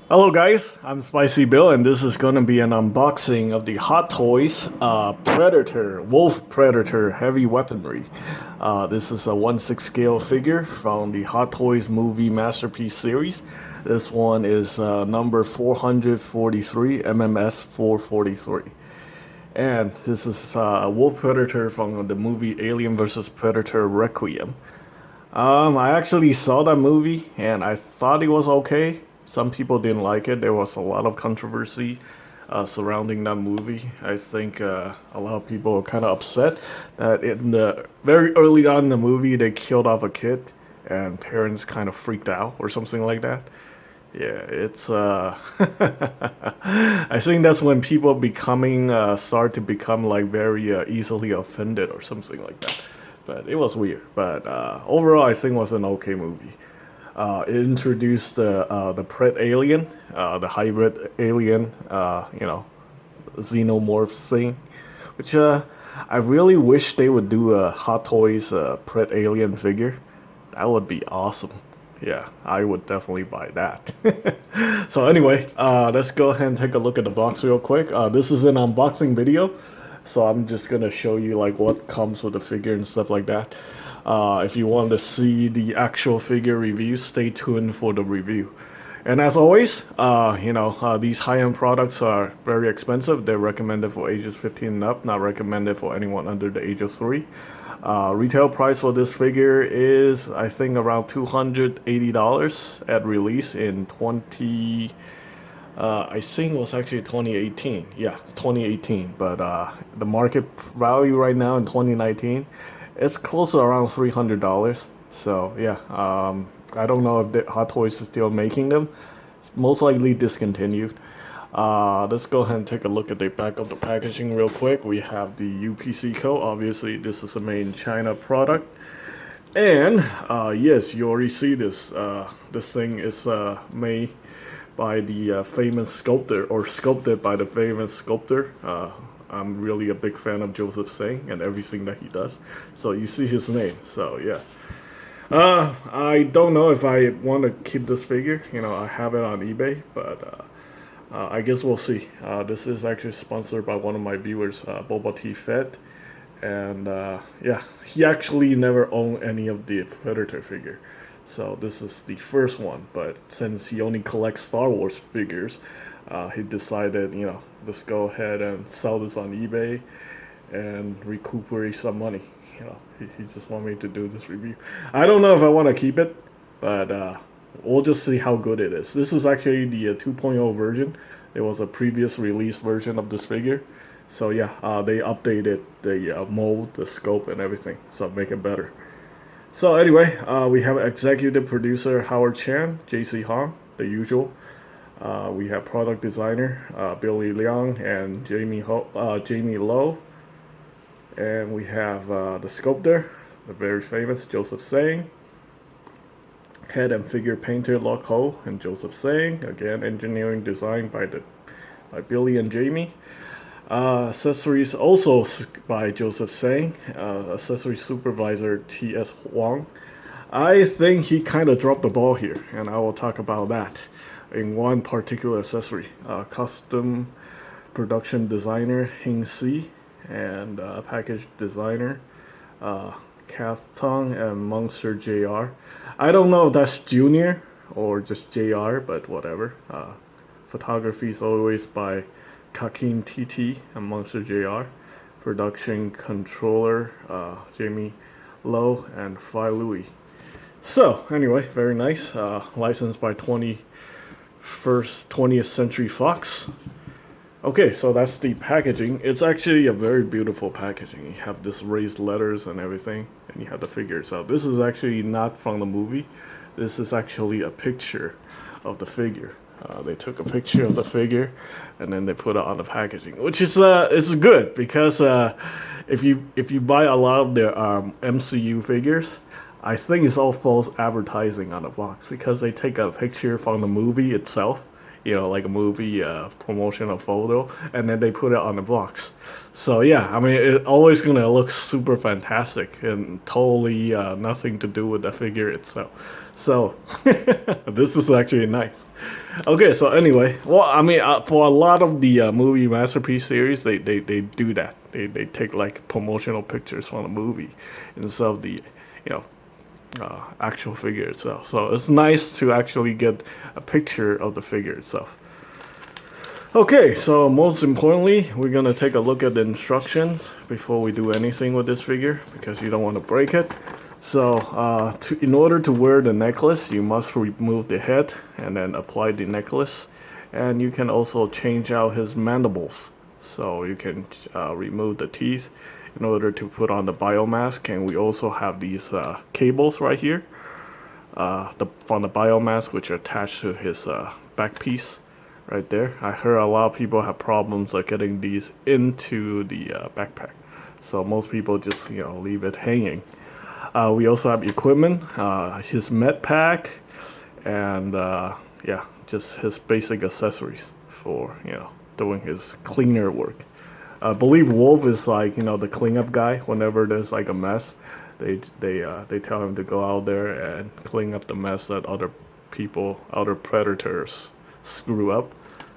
Hello guys, I'm Spicy Bill and this is gonna be an unboxing of the Hot Toys Predator, Wolf Predator Heavy Weaponry. This is a 1/6 scale figure from the Hot Toys movie Masterpiece series. This one is number 443, MMS443. And this is Wolf Predator from the movie Alien vs. Predator Requiem. I actually saw that movie and I thought it was okay. Some people didn't like it. There was a lot of controversy surrounding that movie. I think a lot of people were kind of upset that in the very early on in the movie they killed off a kid and parents kind of freaked out or something like that. Yeah, it's I think that's when people becoming start to become like very easily offended or something like that. But it was weird. But overall, I think it was an okay movie. It introduced the Pred alien, the hybrid alien, xenomorph thing, which I really wish they would do a Hot Toys Pred alien figure. That would be awesome. Yeah, I would definitely buy that. So anyway, let's go ahead and take a look at the box real quick. This is an unboxing video, so I'm just gonna show you like what comes with the figure and stuff like that. If you want to see the actual figure review, stay tuned for the review. And as always, these high-end products are very expensive. They're recommended for ages 15 and up, not recommended for anyone under the age of 3. Retail price for this figure is, I think, around $280 at release in I think it was actually 2018. Yeah, 2018. But the market value right now in 2019, it's close to around $300. So yeah, I don't know if the Hot Toys is still making them. It's most likely discontinued. Let's go ahead and take a look at the back of the packaging real quick. We have the UPC code. Obviously, this is a made in China product. And yes, you already see this. This thing is made by the famous sculptor, or sculpted by the famous sculptor. I'm really a big fan of Joseph Sang and everything that he does. So you see his name. So yeah. I don't know if I want to keep this figure. I have it on eBay, but I guess we'll see. This is actually sponsored by one of my viewers, Boba T Fed. And yeah, he actually never owned any of the Predator figure. So this is the first one. But since he only collects Star Wars figures, he decided, let's go ahead and sell this on eBay and recuperate some money. He just wanted me to do this review. I don't know if I want to keep it, but we'll just see how good it is. This is actually the 2.0 version. There was a previous release version of this figure. So yeah, they updated the mold, the scope, and everything. So make it better. So anyway, we have executive producer Howard Chan, JC Hong, the usual. We have product designer Billy Liang and Jamie Lowe. And we have the sculptor, the very famous Joseph Sang. Head and figure painter Lok Ho and Joseph Sang. Again, engineering design by Billy and Jamie. Accessories also by Joseph Sang. Accessory supervisor T.S. Huang. I think he kind of dropped the ball here, and I will talk about that in one particular accessory. Custom production designer Hing Si and package designer Kath Tong and Monster JR. I don't know if that's Junior or just JR, but whatever. Photography is always by Kakim TT and Monster JR. Production controller Jamie Lowe and Phi Louis. So anyway, very nice. Licensed by 20th Century Fox. Okay, so that's the packaging. It's actually a very beautiful packaging. You have this raised letters and everything, and you have the figure. So this is actually not from the movie. This is actually a picture of the figure. They took a picture of the figure, and then they put it on the packaging, which is it's good because if you buy a lot of their MCU figures, I think it's all false advertising on the box because they take a picture from the movie itself. you know, like a movie promotional photo, and then they put it on the box. So yeah, I mean, it's always gonna look super fantastic and totally nothing to do with the figure itself. So this is actually nice. Okay, so anyway, well, I mean, for a lot of the movie masterpiece series, they do that. They take like promotional pictures from the movie instead of the, you know, actual figure itself. So it's nice to actually get a picture of the figure itself. Okay, so most importantly, we're gonna take a look at the instructions before we do anything with this figure because you don't want to break it. So in order to wear the necklace, you must remove the head and then apply the necklace. And you can also change out his mandibles. So you can remove the teeth in order to put on the biomask. And we also have these cables right here from the biomask, which are attached to his back piece right there. I heard a lot of people have problems getting these into the backpack. So most people just, you know, leave it hanging. We also have equipment, his med pack, and yeah, just his basic accessories for, you know, doing his cleaner work. I believe Wolf is like, you know, the cleanup guy. Whenever there's like a mess, they tell him to go out there and clean up the mess that other people, other predators screw up.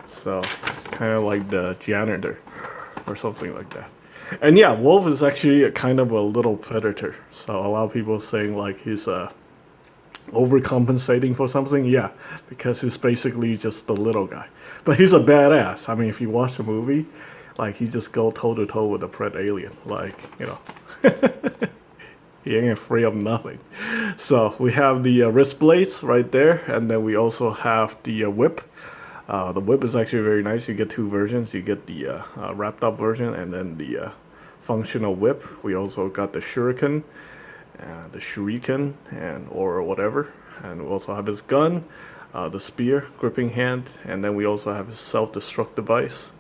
So it's kind of like the janitor or something like that. And yeah, Wolf is actually a kind of a little predator. So a lot of people saying like he's overcompensating for something. Yeah, because he's basically just the little guy. But he's a badass. I mean, if you watch the movie, like he just go toe to toe with a pred alien. Like, you know, he ain't afraid of nothing. So we have the wrist blades right there, and then we also have the whip. The whip is actually very nice. You get two versions. You get the wrapped up version and then the functional whip. We also got the shuriken, and or whatever. And we also have his gun, the spear, gripping hand, and then we also have his self-destruct device.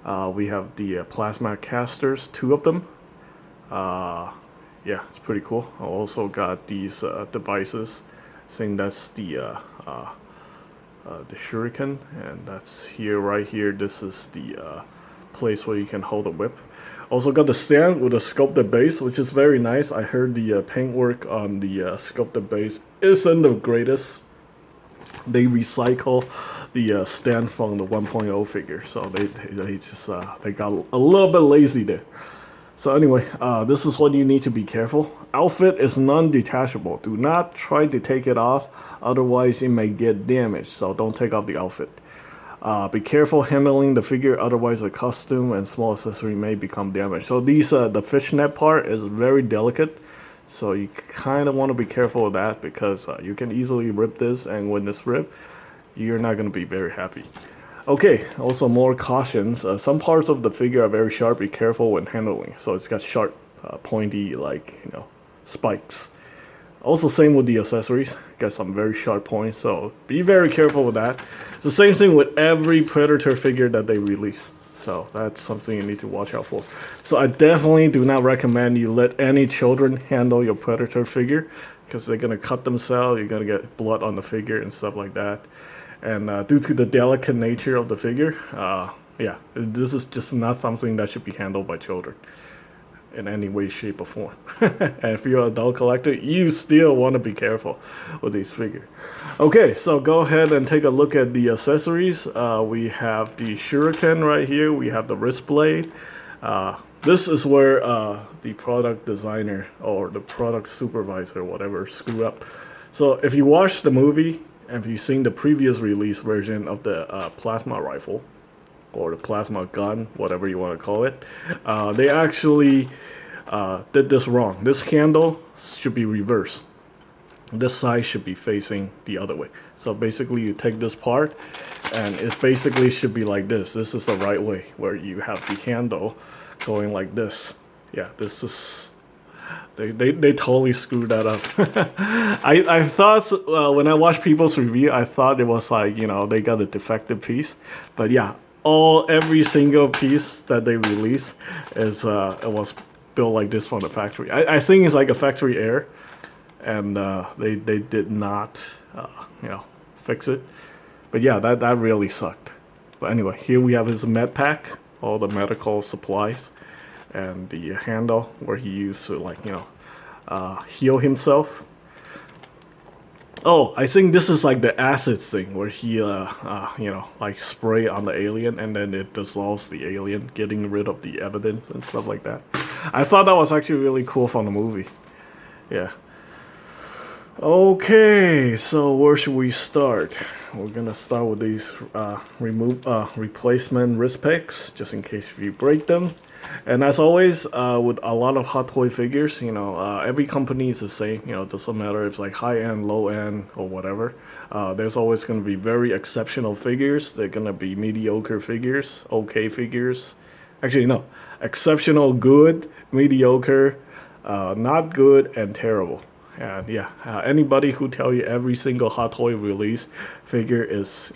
We have the plasma casters, two of them. Yeah, it's pretty cool. I also got these devices, saying that's the shuriken, and that's here, right here. This is the place where you can hold a whip. Also got the stand with a sculpted base, which is very nice. I heard the paintwork on the sculpted base isn't the greatest. They recycle the stand from the 1.0 figure, so they just they got a little bit lazy there. So anyway, this is what you need to be careful. Outfit is non-detachable. Do not try to take it off, otherwise it may get damaged. So don't take off the outfit. Be careful handling the figure, otherwise the costume and small accessory may become damaged. So these the fishnet part is very delicate, so you kind of want to be careful with that because you can easily rip this, and when it's ripped, you're not going to be very happy. Okay, also more cautions. Some parts of the figure are very sharp. Be careful when handling. So it's got sharp, pointy, like, you know, spikes. Also, same with the accessories. Got some very sharp points, so be very careful with that. It's the same thing with every Predator figure that they release. So that's something you need to watch out for. So I definitely do not recommend you let any children handle your Predator figure because they're going to cut themselves. You're going to get blood on the figure and stuff like that. And due to the delicate nature of the figure, yeah, this is just not something that should be handled by children in any way, shape, or form. And if you're an adult collector, you still want to be careful with these figures. Okay, so go ahead and take a look at the accessories. We have the shuriken right here. We have the wrist blade. This is where the product designer or the product supervisor, whatever, screw up. So if you watch the movie, and if you've seen the previous release version of the plasma rifle, or the plasma gun, whatever you want to call it, they actually did this wrong. This handle should be reversed. This side should be facing the other way. So basically you take this part, and it basically should be like this. This is the right way, where you have the handle going like this. Yeah, this is... They totally screwed that up. I thought when I watched people's review, I thought it was like, you know, they got a defective piece. But yeah, every single piece that they released is it was built like this from the factory. I think it's like a factory error, and they did not you know, fix it. But yeah, that really sucked. But anyway, here we have his med pack, all the medical supplies, and the handle where he used to, like, heal himself. Oh, I think this is like the acid thing where he, like spray on the alien and then it dissolves the alien, getting rid of the evidence and stuff like that. I thought that was actually really cool from the movie. Yeah. Okay, so where should we start? We're gonna start with these replacement wrist packs, just in case if you break them. And as always, with a lot of Hot Toy figures, every company is the same. Doesn't matter if it's like high end, low end, or whatever. There's always gonna be very exceptional figures. They're gonna be mediocre figures, okay figures. Actually, no, exceptional, good, mediocre, not good, and terrible. And yeah, anybody who tell you every single Hot Toy release figure is,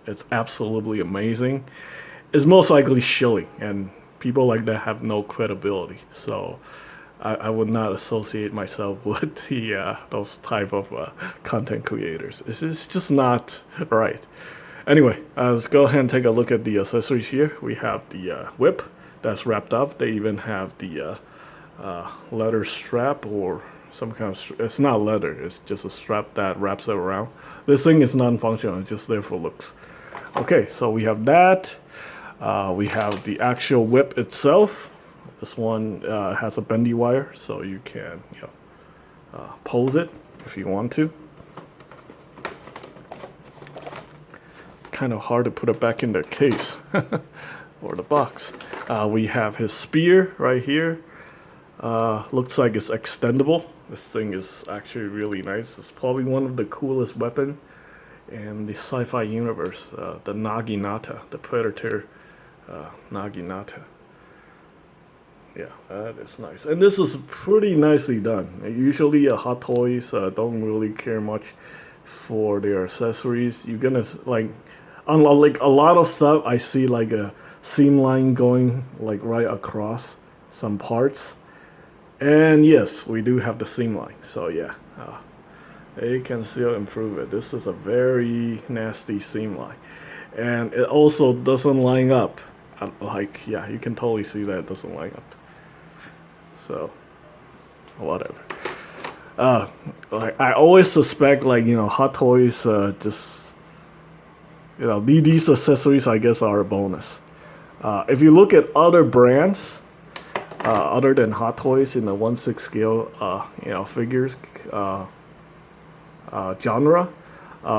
it's absolutely amazing, is most likely shilling, and people like that have no credibility. So I would not associate myself with those type of content creators. It's just not right. Anyway, let's go ahead and take a look at the accessories here. We have the whip that's wrapped up. They even have the leather strap or some kind of, it's not leather, it's just a strap that wraps it around. This thing is non-functional, it's just there for looks. Okay, so we have that. We have the actual whip itself. This one has a bendy wire, so you can pose it if you want to. Kind of hard to put it back in the case or the box. We have his spear right here. Looks like it's extendable. This thing is actually really nice. It's probably one of the coolest weapons in the sci-fi universe. The Naginata, the Predator Naginata. Yeah, that is nice. And this is pretty nicely done. Usually Hot Toys don't really care much for their accessories. You're gonna, like, unlike a lot of stuff, I see like a seam line going like right across some parts. And yes, we do have the seam line, so yeah, they can still improve it. This is a very nasty seam line, and it also doesn't line up. Like, yeah, you can totally see that it doesn't line up. So, whatever. Like, I always suspect, like, Hot Toys just, these accessories, I guess, are a bonus. If you look at other brands, other than Hot Toys in the 1/6 scale, figures genre,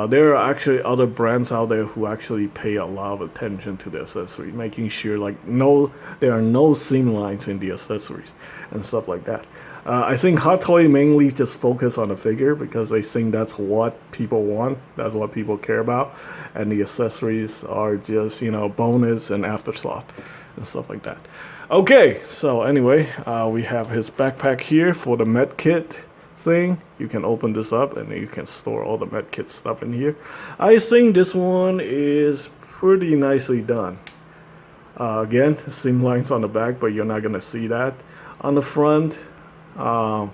there are actually other brands out there who actually pay a lot of attention to the accessory, making sure like there are no seam lines in the accessories and stuff like that. I think Hot Toy mainly just focus on the figure because they think that's what people want, that's what people care about, and the accessories are just bonus and afterthought and stuff like that. Okay, so anyway, we have his backpack here for the med kit thing. You can open this up and you can store all the med kit stuff in here. I think this one is pretty nicely done. Again, seam lines on the back, but you're not gonna see that on the front. I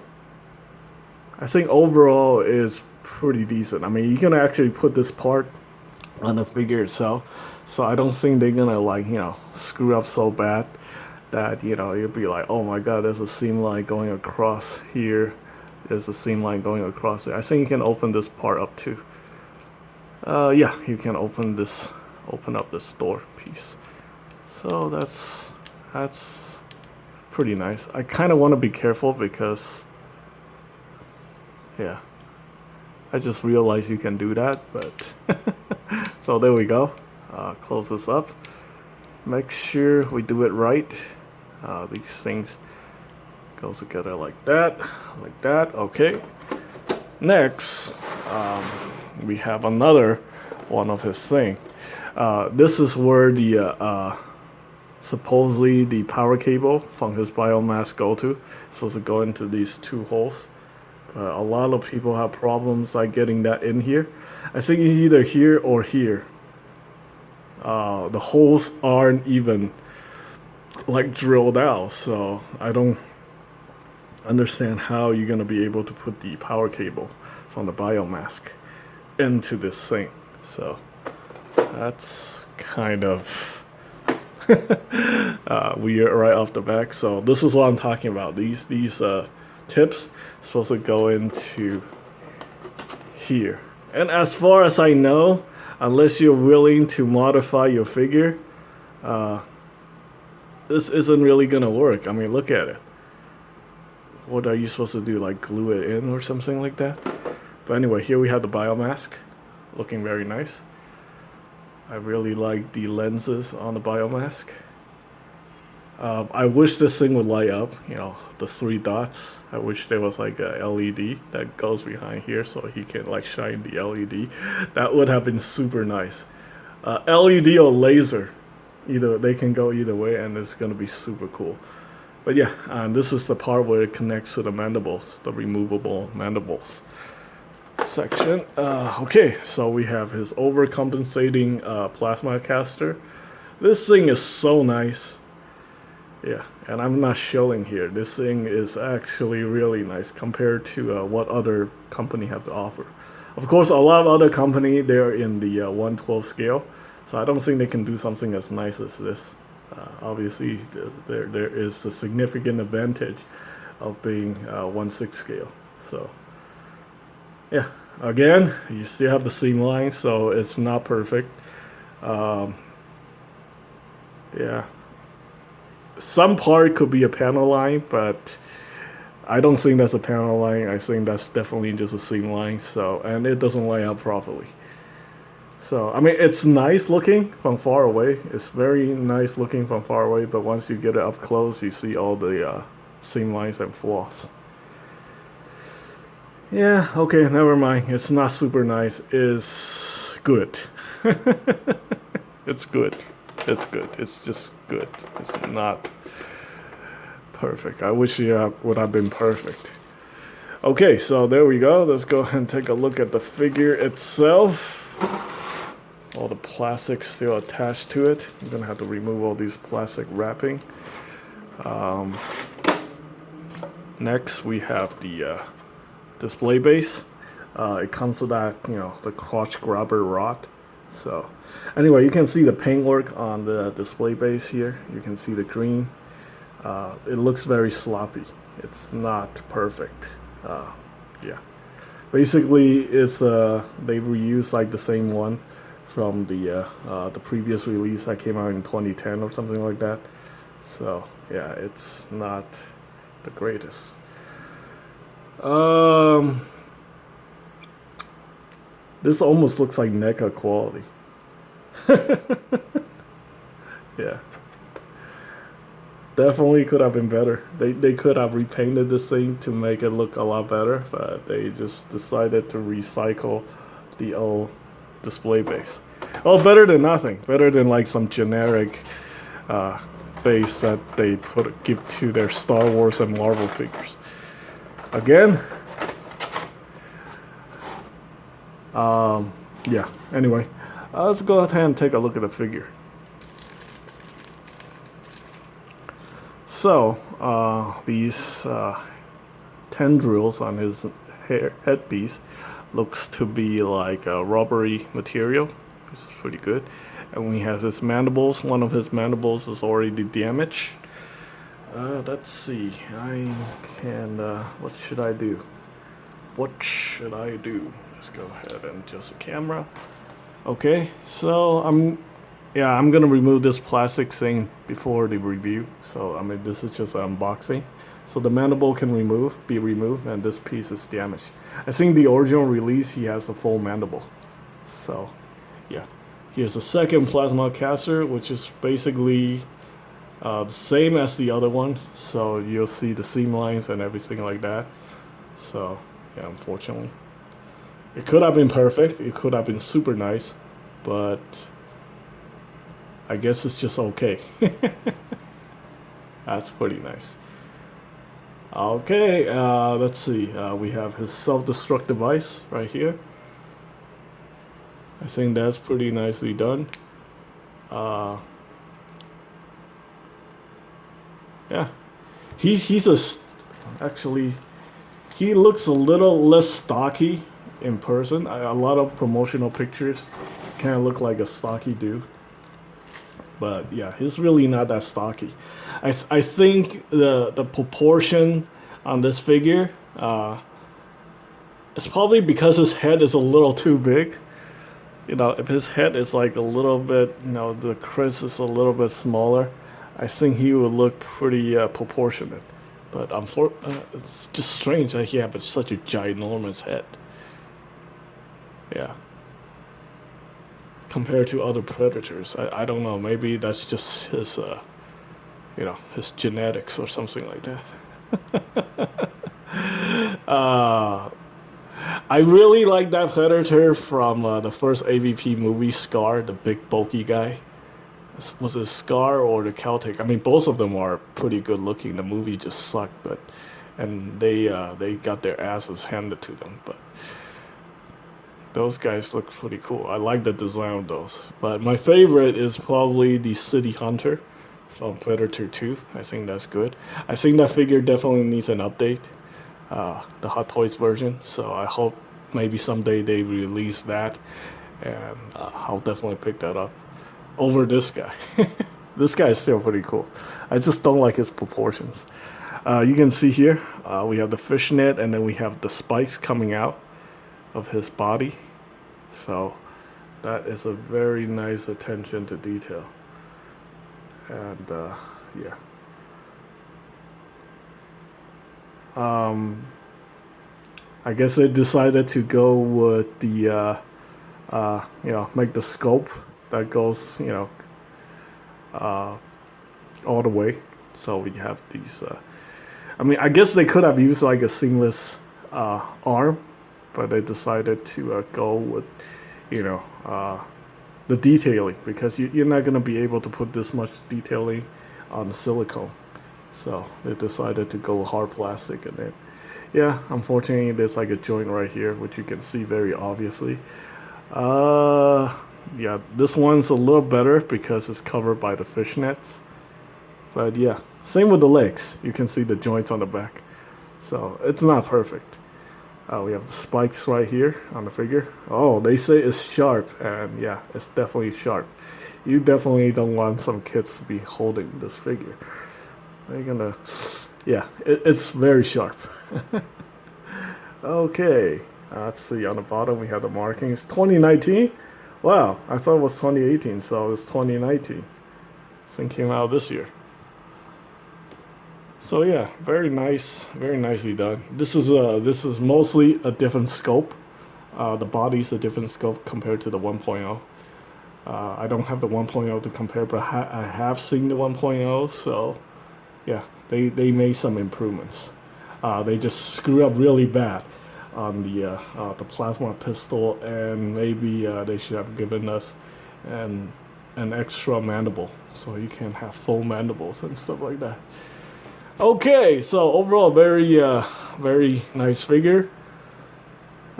think overall is pretty decent. I mean, you can actually put this part on the figure itself, so I don't think they're gonna like screw up so bad that you'll be like, oh my god, there's a seam line going across here, there's a seam line going across there. I think you can open this part up too. Yeah, you can open up this door piece. So that's pretty nice. I kind of want to be careful because, yeah, I just realized you can do that, but so there we go. Close this up. Make sure we do it right. These things go together like that, okay. Next, we have another one of his thing. This is where the supposedly the power cable from his biomass go to. It's supposed to go into these two holes. A lot of people have problems like getting that in here. I think it's either here or here. The holes aren't even like drilled out, so I don't understand how you're gonna be able to put the power cable from the biomask into this thing. So That's kind of weird right off the back. So this is what I'm talking about. These tips supposed to go into here. And as far as I know, unless you're willing to modify your figure, this isn't really gonna work. I mean, look at it. What are you supposed to do? Like glue it in or something like that? But anyway, here we have the biomask, looking very nice. I really like the lenses on the biomask. I wish this thing would light up, you know, the 3 dots. I wish there was like a LED that goes behind here so he can like shine the LED. That would have been super nice. LED or laser, either they can go either way, and it's gonna be super cool. But yeah, this is the part where it connects to the mandibles, the removable mandibles section. Okay, so we have his overcompensating plasma caster. This thing is so nice. Yeah, and I'm not showing here. This thing is actually really nice compared to what other company have to offer. Of course, a lot of other company, they're in the 1/12 scale, so I don't think they can do something as nice as this. Obviously, there is a significant advantage of being 1/6 scale. So, yeah, again, you still have the seam line, so it's not perfect. Yeah, some part could be a panel line, but I don't think that's a panel line. I think that's definitely just a seam line. So, and it doesn't lay out properly. So, I mean, it's nice looking from far away. It's very nice looking from far away, but once you get it up close, you see all the seam lines and flaws. Yeah, okay, never mind. It's not super nice. It's good. It's good. It's good. It's just good. It's not perfect. I wish it would have been perfect. Okay, so there we go. Let's go ahead and take a look at the figure itself. All the plastic still attached to it. I'm gonna have to remove all these plastic wrapping. Next, we have the display base. It comes with that, you know, the crotch grabber rod. So, anyway, you can see the paintwork on the display base here. You can see the green. It looks very sloppy. It's not perfect. Yeah, basically, it's they reused like the same one from the previous release that came out in 2010 or something like that. So yeah, it's not the greatest. This almost looks like NECA quality. Yeah, definitely could have been better. They could have repainted this thing to make it look a lot better, but they just decided to recycle the old display base. Oh, better than nothing. Better than like some generic base that they give to their Star Wars and Marvel figures. Again, yeah. Anyway, let's go ahead and take a look at the figure. So these tendrils on his headpiece looks to be like a rubbery material, which is pretty good. And we have his mandibles. One of his mandibles is already damaged. Let's see. I can. What should I do? What should I do? Let's go ahead and adjust the camera. Okay, so I'm gonna remove this plastic thing before the review. So I mean, this is just an unboxing. So the mandible can be removed, and this piece is damaged. I think the original release, he has a full mandible. So, yeah. Here's the second plasma caster, which is basically the same as the other one. So you'll see the seam lines and everything like that. So, yeah, unfortunately. It could have been perfect. It could have been super nice. But I guess it's just okay. That's pretty nice. Okay, let's see. We have his self-destruct device right here. I think that's pretty nicely done. Yeah, actually, he looks a little less stocky in person. A lot of promotional pictures kind of look like a stocky dude. But yeah, he's really not that stocky. I think the proportion on this figure, it's probably because his head is a little too big. You know, if his head is like a little bit, you know, the Chris is a little bit smaller, I think he would look pretty proportionate. But it's just strange that he has such a ginormous head. Yeah. Compared to other predators, I don't know. Maybe that's just his, you know, his genetics or something like that. I really like that predator from the first AVP movie, Scar, the big bulky guy. Was it Scar or the Celtic? I mean, both of them are pretty good looking. The movie just sucked, and they got their asses handed to them. But those guys look pretty cool. I like the design of those. But my favorite is probably the City Hunter from Predator 2. I think that's good. I think that figure definitely needs an update. The Hot Toys version. So I hope maybe someday they release that, and I'll definitely pick that up over this guy. This guy is still pretty cool. I just don't like his proportions. You can see here, we have the fishnet, and then we have the spikes coming out of his body. So that is a very nice attention to detail. And yeah. I guess they decided to go with the, you know, make the sculpt that goes, you know, all the way. So we have these, I mean, I guess they could have used like a seamless arm, but they decided to go with, you know, the detailing, because you're not going to be able to put this much detailing on silicone. So they decided to go hard plastic, and then, yeah, unfortunately there's like a joint right here, which you can see very obviously. Yeah, this one's a little better because it's covered by the fishnets. But yeah, same with the legs. You can see the joints on the back. So it's not perfect. We have the spikes right here on the figure. Oh, they say it's sharp, and yeah, it's definitely sharp. You definitely don't want some kids to be holding this figure. They're gonna, yeah, it's very sharp. Okay, let's see, on the bottom we have the markings. 2019? Wow, I thought it was 2018, so it's 2019. This thing came out this year. So yeah, very nice, very nicely done. This is mostly a different scope. The body's a different scope compared to the 1.0. I don't have the 1.0 to compare, but I have seen the 1.0, so yeah, they made some improvements. They just screw up really bad on the plasma pistol, and maybe they should have given us an extra mandible, so you can have full mandibles and stuff like that. Okay, so overall, very nice figure.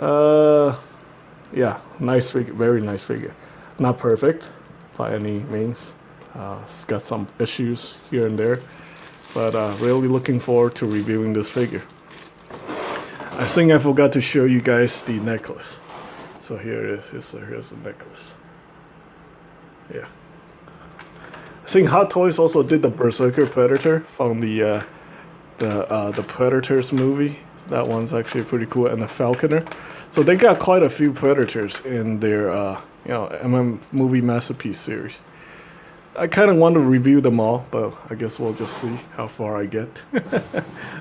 Yeah, nice figure, very nice figure. Not perfect by any means. It's got some issues here and there, but really looking forward to reviewing this figure. I think I forgot to show you guys the necklace. So here it is. Here's the necklace. Yeah. I think Hot Toys also did the Berserker Predator from the Predators movie. That one's actually pretty cool, and the Falconer. So they got quite a few Predators in their you know, movie masterpiece series. I kind of want to review them all, but I guess we'll just see how far I get.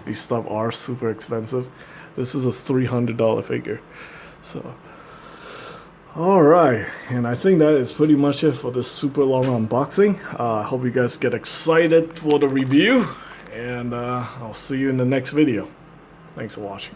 These stuff are super expensive. This is a $300 figure. So, all right, and I think that is pretty much it for this super long unboxing. I hope you guys get excited for the review, and I'll see you in the next video. Thanks for watching.